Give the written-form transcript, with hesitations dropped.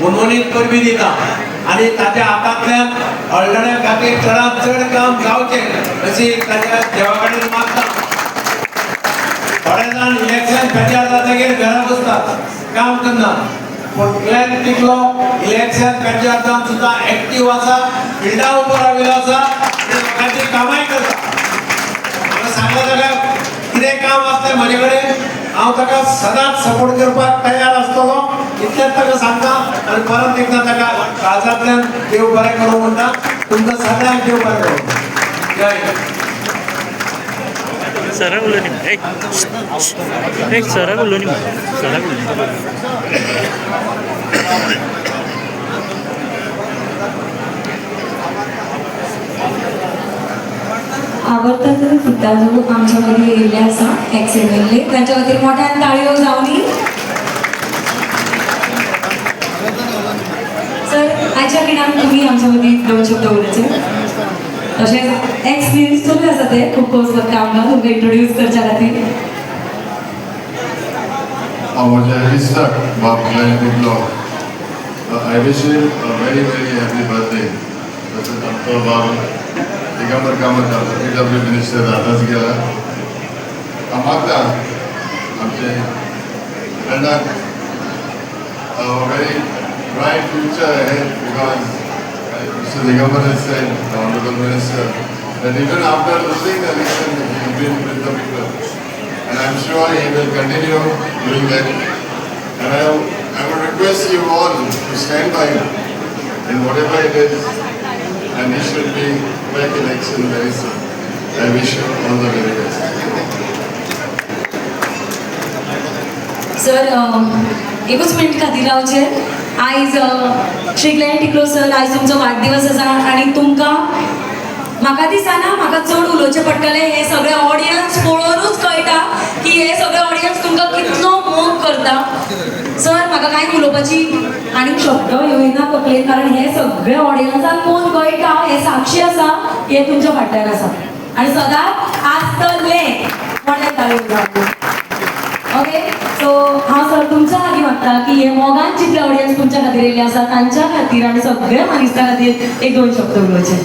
उन्होंने परबी दिता आणि ताच्या हातांतल्यान हळदण्या खातीर चडांत चड काम जावचें अशी ताच्या देवा कडेन मागता. थोडे जाण इलेक्शन प्रचार जातकीर घरा बसतात, काम करनात, पूण क्लॅन टिकलो इलेक्शन प्रचार जावन सुद्दां एक्टीव आसा, फिल्डा उबो राविल्लो आसा, लोकांची कामाय करता. म्हाका सांगला ताका कितें काम आसलें म्हजे कडेन हांव ताका सदांच सपोर्ट करपाक तयार आसतलो, इतलेंच ताका सांगता आनी परत एकदां ताका काळजांतल्यान देव बरें करूं म्हणटा. तुमकां सगळ्यांक देव बरें करूं. जय हिंद. सरळ बोलू नी एक सरळ बोलू नी सरळ बोलू. आवडता तर पिता जो आमच्या मध्ये येयल्ले आसा एक्स-एम-एल-ए तांच्या खातीर मोठ्यान ताळयो जावनी. सर आयच्या खिणाक तुमी आमच्या मदीं 2 शब्द उलयचे. तशेंच एक्स मिनिस्टर आसा ते खूब पोस्ट करता आमकां तुमकां इंट्रोड्यूस करच्या खातीर. म्हजे दिसतात बाब क्लायंट टिकलो. I wish you very very happy birthday. तसंच आमचो बाब दिगंबर कामत PW मिनिस्टर आतांच गेला. हांव मागता आमचे फ्रेंडाक very Brite future ahead because Mr. Digambar has said, the Honorable Minister, that even after losing the election, he will be with the people. And I'm sure he will continue doing that. And I would request you all to stand by him in whatever it is. And he should be back in action very soon. I wish you all the very best. Sir एकूच minute खातीर रावचे. आयज Shri client टिकलो sir, आयज तुमचो वाडदिवस आसा आनी तुमकां म्हाका दिसना म्हाका चड उलोवचें पडटलें. हे सगळे ऑडियन्स पळोवनूच कळटा की हे सगळे ऑडियन्स तुमकां कितलो मोग करता. सर म्हाका कांय उलोवपाची आनीक शब्द येयना तकलेन, कारण हे सगळे ऑडियन्साक कोण कळटा हे साक्षी आसा, हे तुमच्या फाटल्यान आसा आनी सदांच आसतले. मोठ्या ताळयो. ओके, सो हांव सर तुमच्या खातीर मागता की हे मोगान जितले ऑडियन्स तुमच्या खातीर येयल्ले आसा तांच्या खातीर आनी सगळ्या मानिस्ता खातीर 1-2 शब्द उलोवचे.